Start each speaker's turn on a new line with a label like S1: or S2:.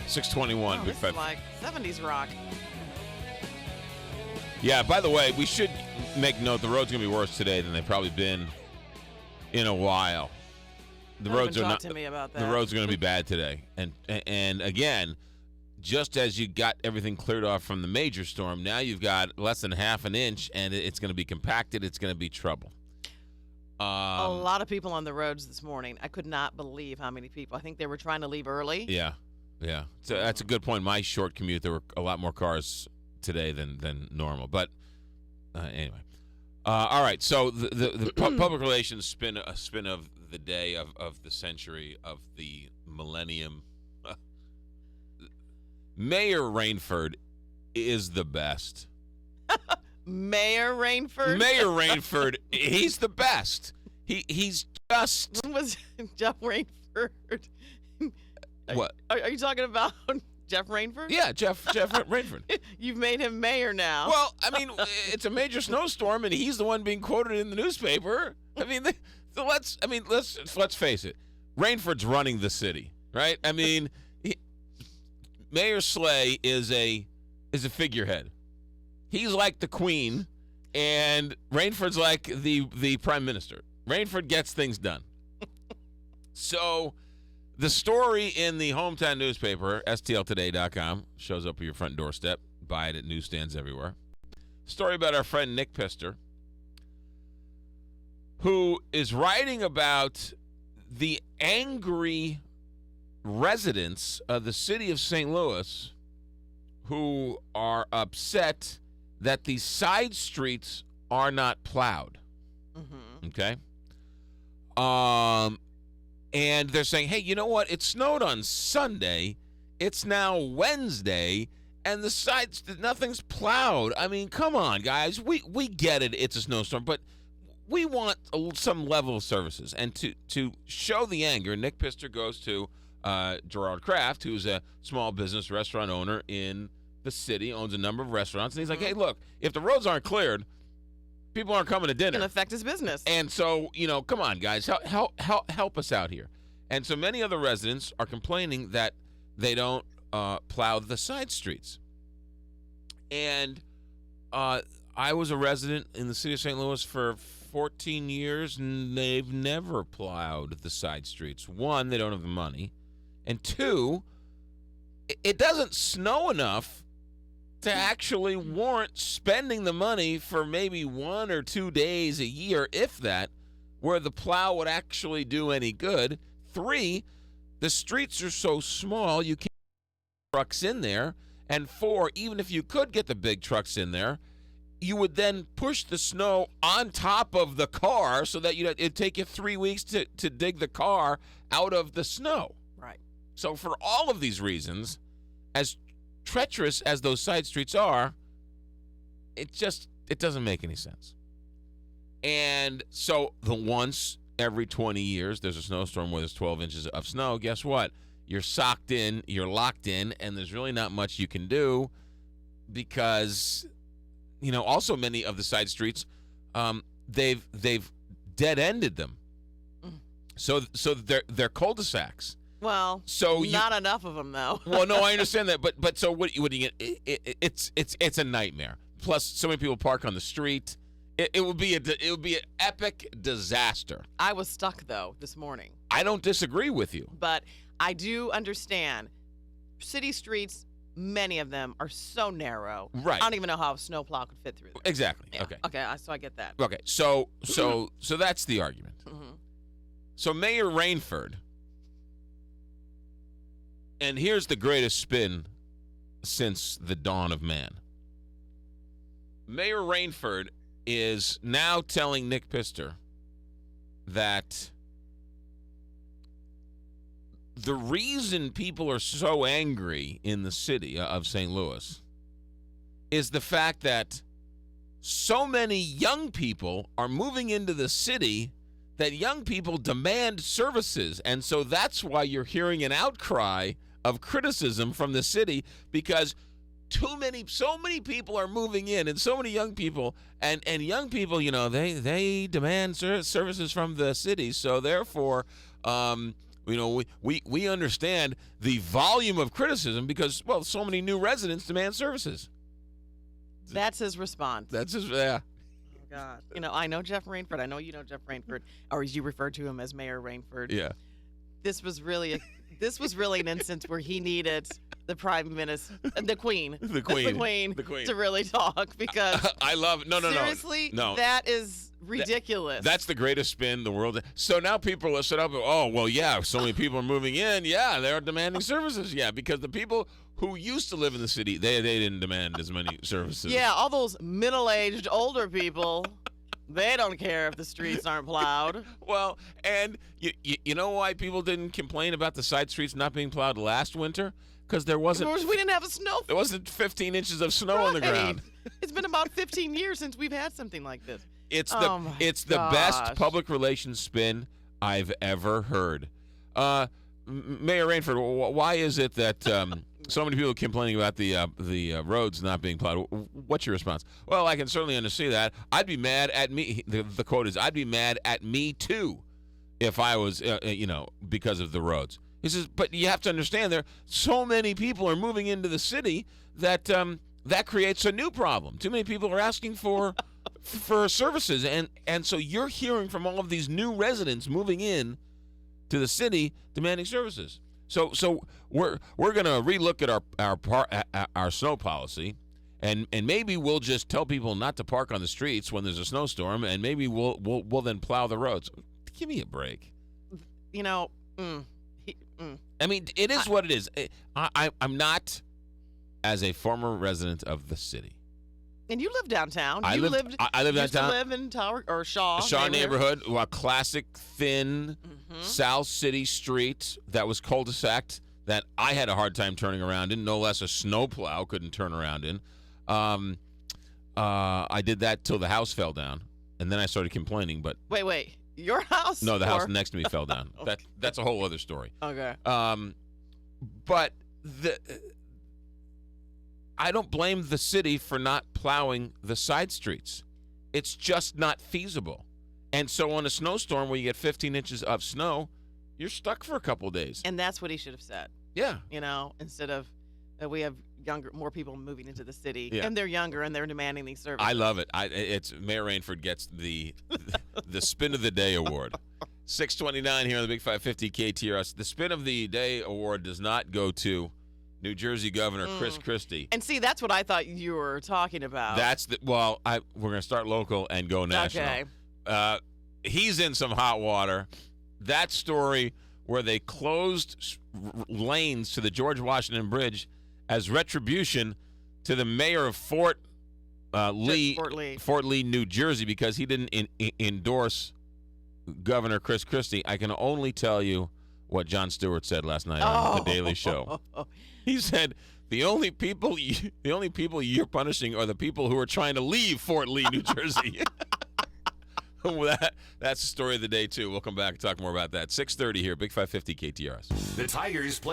S1: 621.
S2: Oh,
S1: Big
S2: this
S1: Five.
S2: is like 70s rock.
S1: Yeah, by the way, we should make note the road's going to be worse today than they've probably been in a while. The
S2: Don't
S1: roads
S2: even
S1: are
S2: talk
S1: not.
S2: to me about that.
S1: The roads are going to be bad today, and again, just as you got everything cleared off from the major storm, now you've got less than half an inch, and it's going to be compacted. It's going to be trouble.
S2: A lot of people on the roads this morning. I could not believe how many people. I think they were trying to leave early.
S1: Yeah. So that's a good point. My short commute, there were a lot more cars today than normal. But anyway, all right. So the public relations spin of the day of the century of the millennium. Mayor Rainford is the best.
S2: Mayor Rainford?
S1: Mayor Rainford, he's the best. He's just.
S2: When was Jeff Rainford?
S1: What?
S2: Are you talking about Jeff Rainford?
S1: Yeah, Jeff Rainford.
S2: You've made him mayor now.
S1: Well, I mean, it's a major snowstorm, and he's the one being quoted in the newspaper. I mean, let's face it. Rainford's running the city, right? I mean, Mayor Slay is a figurehead. He's like the queen, and Rainford's like the prime minister. Rainford gets things done. So the story in the hometown newspaper, stltoday.com, shows up at your front doorstep. Buy it at newsstands everywhere. Story about our friend Nick Pister, who is writing about the angry residents of the city of St. Louis who are upset that the side streets are not plowed. Mm-hmm. Okay? And they're saying, hey, you know what? It snowed on Sunday. It's now Wednesday, and the sides, nothing's plowed. I mean, come on, guys. We get it. It's a snowstorm, but we want some level of services. And to show the anger, Nick Pister goes to Gerard Kraft, who's a small business restaurant owner in the city, owns a number of restaurants, and he's like, hey, look, if the roads aren't cleared, people aren't coming to dinner.
S2: It's going to affect his business.
S1: And so, come on, guys, help us out here. And so many other residents are complaining that they don't plow the side streets. And I was a resident in the city of St. Louis for 14 years, and they've never plowed the side streets. One, they don't have the money. And two, it doesn't snow enough to actually warrant spending the money for maybe 1 or 2 days a year, if that, where the plow would actually do any good. 3, the streets are so small you can't get trucks in there. And 4, even if you could get the big trucks in there, you would then push the snow on top of the car so that it'd take you 3 weeks to dig the car out of the snow.
S2: Right.
S1: So for all of these reasons, as treacherous as those side streets are, it doesn't make any sense. And so the once every 20 years there's a snowstorm where there's 12 inches of snow, guess what? You're socked in, you're locked in, and there's really not much you can do because, also many of the side streets, they've dead-ended them. So they're cul-de-sacs.
S2: Well, so not enough of them though.
S1: Well, no, I understand that, but so what do you get? It's a nightmare. Plus, so many people park on the street. It would be an epic disaster.
S2: I was stuck though this morning.
S1: I don't disagree with you,
S2: but I do understand city streets. Many of them are so narrow.
S1: Right.
S2: I don't even know how a snowplow could fit through them.
S1: Exactly.
S2: Yeah.
S1: Okay.
S2: Okay. So I get that.
S1: Okay. So that's the argument.
S2: Mm-hmm.
S1: So Mayor Rainford. And here's the greatest spin since the dawn of man. Mayor Rainford is now telling Nick Pister that the reason people are so angry in the city of St. Louis is the fact that so many young people are moving into the city that young people demand services. And so that's why you're hearing an outcry of criticism from the city, because so many people are moving in, and so many young people, and young people, they demand services from the city. So therefore, we understand the volume of criticism because, well, so many new residents demand services.
S2: That's his response.
S1: That's his, yeah.
S2: Oh, God. I know Jeff Rainford. I know you know Jeff Rainford, or as you refer to him as Mayor Rainford.
S1: Yeah.
S2: This was really an instance where he needed the Prime Minister, the Queen,
S1: the Queen
S2: to really talk because
S1: I love
S2: seriously, that is ridiculous.
S1: That's the greatest spin the world. So now people are set up. Oh well, yeah. So many people are moving in. Yeah, they're demanding services. Yeah, because the people who used to live in the city, they didn't demand as many services.
S2: Yeah, all those middle-aged older people. They don't care if the streets aren't plowed.
S1: Well, and you know why people didn't complain about the side streets not being plowed last winter? Because
S2: we didn't have a snow.
S1: There wasn't 15 inches of snow on the ground.
S2: It's been about 15 years since we've had something like this.
S1: It's the best public relations spin I've ever heard. Mayor Rainford, why is it that so many people are complaining about the roads not being plowed? What's your response? Well, I can certainly understand that. I'd be mad at me. The quote is, "I'd be mad at me too, if I was, because of the roads." He says, but you have to understand, there so many people are moving into the city that that creates a new problem. Too many people are asking for services, and so you're hearing from all of these new residents moving in to the city demanding services. So we're going to relook at our snow policy, and maybe we'll just tell people not to park on the streets when there's a snowstorm, and maybe we'll then plow the roads. Give me a break. I mean, it is what it is. I'm not, as a former resident of the city.
S2: And you live downtown.
S1: I live downtown.
S2: Used to live in Tower or Shaw.
S1: Shaw neighborhood, a classic thin South City street that was cul-de-sac that I had a hard time turning around in. No less a snowplow couldn't turn around in. I did that till the house fell down, and then I started complaining. But
S2: wait. Your house?
S1: No, the house next to me fell down. Okay. That's a whole other story.
S2: Okay.
S1: But I don't blame the city for not plowing the side streets. It's just not feasible. And so on a snowstorm where you get 15 inches of snow, you're stuck for a couple of days.
S2: And that's what he should have said.
S1: Yeah.
S2: Instead of we have more people moving into the city,
S1: yeah.
S2: and they're younger and they're demanding these services.
S1: I love it. It's Mayor Rainford gets the Spin of the Day award. 629 here on the Big 550 KTRS. The Spin of the Day award does not go to New Jersey Governor Chris Christie.
S2: And see, that's what I thought you were talking about.
S1: We're going to start local and go national.
S2: Okay.
S1: He's in some hot water. That story where they closed lanes to the George Washington Bridge as retribution to the mayor of Fort Lee, New Jersey, because he didn't endorse Governor Chris Christie. I can only tell you what Jon Stewart said last night on The Daily Show. He said, the only people you're punishing are the people who are trying to leave Fort Lee, New Jersey. That's the story of the day, too. We'll come back and talk more about that. 6:30 here, Big 550 KTRS.
S3: The Tigers play